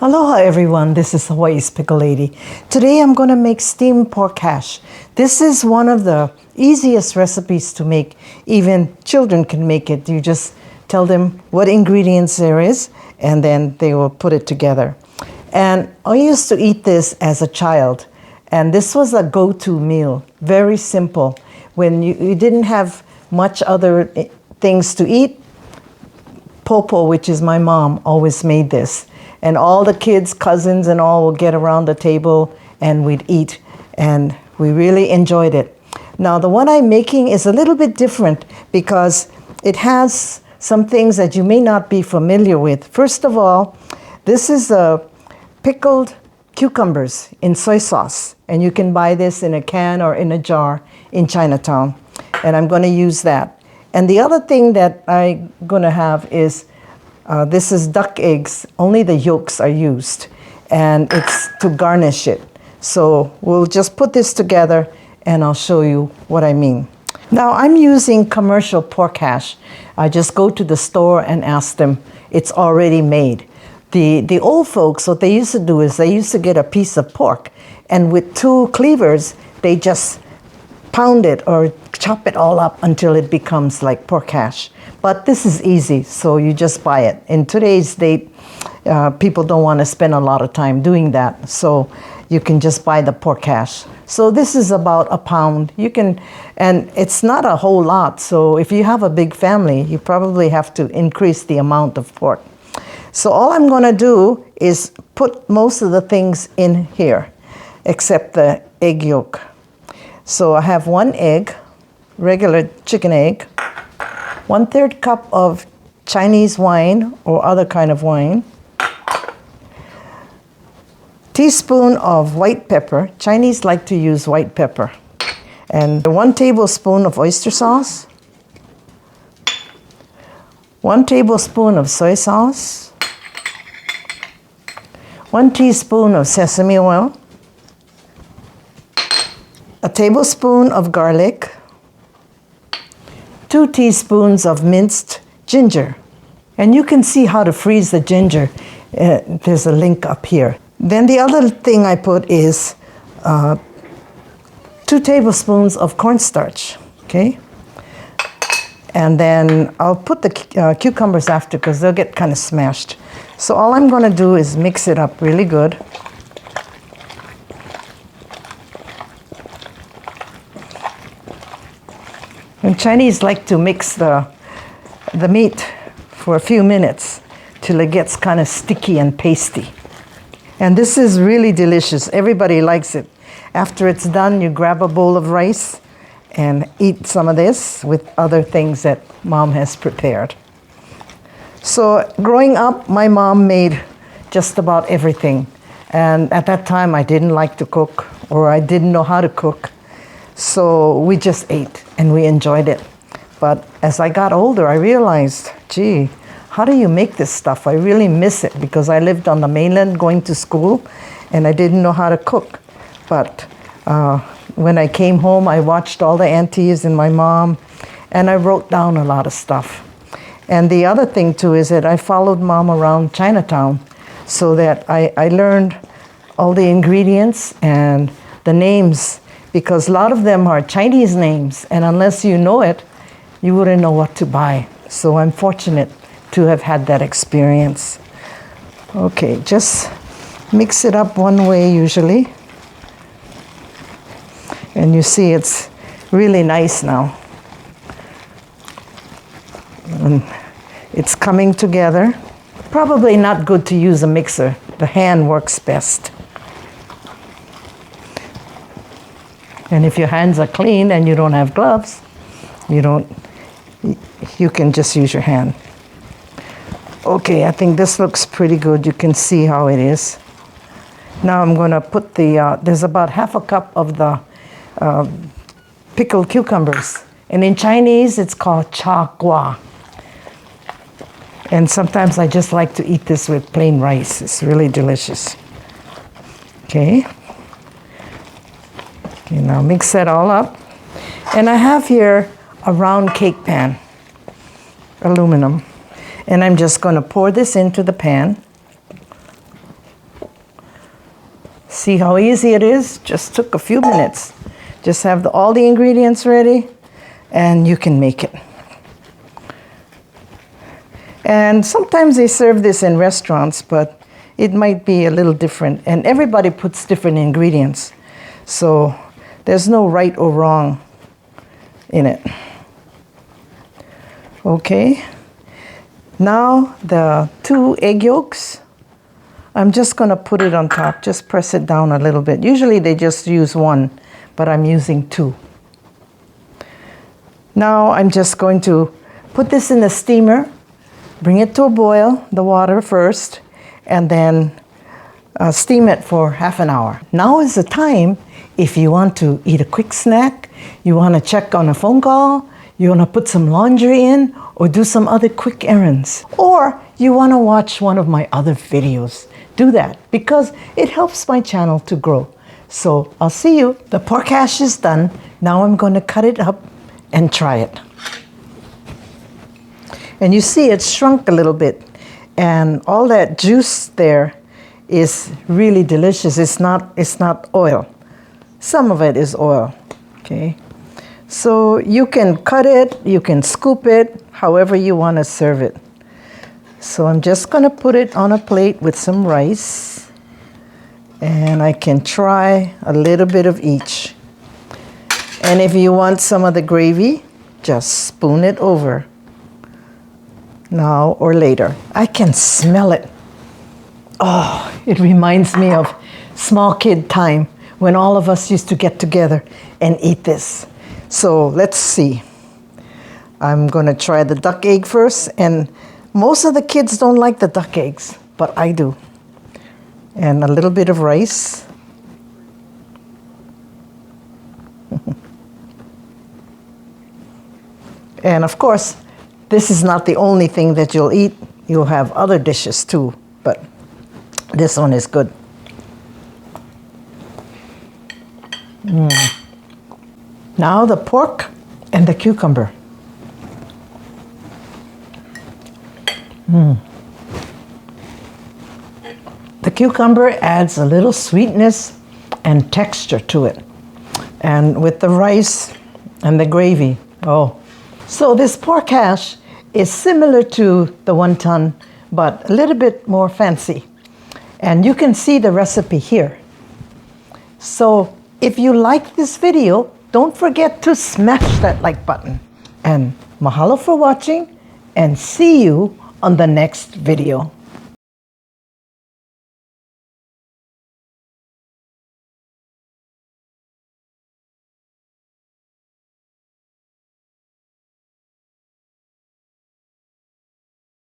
Aloha everyone, this is Hawaii's Pickle Lady. Today I'm going to make steamed pork hash. This is one of the easiest recipes to make. Even children can make it. You just tell them what ingredients there is and then they will put it together. And I used to eat this as a child, and this was a go-to meal. Very simple. When you didn't have much other things to eat, Popo, which is my mom, always made this. And all the kids, cousins and all would get around the table and we'd eat. And we really enjoyed it. Now the one I'm making is a little bit different because it has some things that you may not be familiar with. First of all, this is pickled cucumbers in soy sauce. And you can buy this in a can or in a jar in Chinatown. And I'm going to use that. And the other thing that I'm going to have is this is duck eggs. Only the yolks are used. And it's to garnish it. So we'll just put this together and I'll show you what I mean. Now I'm using commercial pork hash. I just go to the store and ask them. It's already made. The old folks, what they used to do is they used to get a piece of pork. And with two cleavers, they just pound it or chop it all up until it becomes like pork hash. But this is easy, so you just buy it. In today's date, people don't want to spend a lot of time doing that, so you can just buy the pork hash. So this is about a pound. You can, and it's not a whole lot, so if you have a big family, you probably have to increase the amount of pork. So all I'm going to do is put most of the things in here, except the egg yolk. So I have one egg, regular chicken egg, 1/3 cup of Chinese wine or other kind of wine, teaspoon of white pepper. Chinese like to use white pepper, and 1 tablespoon of oyster sauce, 1 tablespoon of soy sauce, 1 teaspoon of sesame oil, a tablespoon of garlic, 2 teaspoons of minced ginger. And you can see how to freeze the ginger. There's a link up here. Then the other thing I put is 2 tablespoons of cornstarch, okay? And then I'll put the cucumbers after because they'll get kind of smashed. So all I'm gonna do is mix it up really good. And Chinese like to mix the meat for a few minutes till it gets kind of sticky and pasty. And this is really delicious. Everybody likes it. After it's done, you grab a bowl of rice and eat some of this with other things that Mom has prepared. So growing up, my mom made just about everything. And at that time, I didn't like to cook, or I didn't know how to cook. So we just ate and we enjoyed it. But as I got older, I realized, gee, how do you make this stuff? I really miss it because I lived on the mainland going to school and I didn't know how to cook. But when I came home, I watched all the aunties and my mom, and I wrote down a lot of stuff. And the other thing too is that I followed Mom around Chinatown so that I learned all the ingredients and the names, because a lot of them are Chinese names, and unless you know it, you wouldn't know what to buy. So I'm fortunate to have had that experience. Okay, just mix it up one way usually. And you see it's really nice now. And it's coming together. Probably not good to use a mixer. The hand works best. And if your hands are clean and you don't have gloves, you can just use your hand. Okay, I think this looks pretty good. You can see how it is. Now I'm going to put there's about 1/2 cup of the pickled cucumbers. And in Chinese, it's called cha gua. And sometimes I just like to eat this with plain rice. It's really delicious. Okay. Okay, now mix that all up. And I have here a round cake pan, aluminum. And I'm just going to pour this into the pan. See how easy it is? Just took a few minutes. Just have all the ingredients ready and you can make it. And sometimes they serve this in restaurants, but it might be a little different. And everybody puts different ingredients. So there's no right or wrong in it. Okay. Now the 2 egg yolks, I'm just going to put it on top. Just press it down a little bit. Usually they just use 1, but I'm using 2. Now I'm just going to put this in the steamer, bring it to a boil, the water first, and then steam it for half an hour. Now is the time if you want to eat a quick snack, you want to check on a phone call, you want to put some laundry in, or do some other quick errands. Or you want to watch one of my other videos. Do that because it helps my channel to grow. So I'll see you. The pork hash is done. Now I'm going to cut it up and try it. And you see it's shrunk a little bit. And all that juice there is really delicious. It's not oil. Some of it is oil. Okay. So you can cut it, you can scoop it, however you want to serve it. So I'm just going to put it on a plate with some rice. And I can try a little bit of each. And if you want some of the gravy, just spoon it over. Now or later. I can smell it. Oh, it reminds me of small kid time when all of us used to get together and eat this. So let's see. I'm going to try the duck egg first. And most of the kids don't like the duck eggs, but I do. And a little bit of rice. And of course, this is not the only thing that you'll eat. You'll have other dishes too, but this one is good. Now the pork and the cucumber. The cucumber adds a little sweetness and texture to it. And with the rice and the gravy, oh. So this pork hash is similar to the wonton, but a little bit more fancy. And you can see the recipe here. So if you like this video, don't forget to smash that like button. And mahalo for watching, and see you on the next video.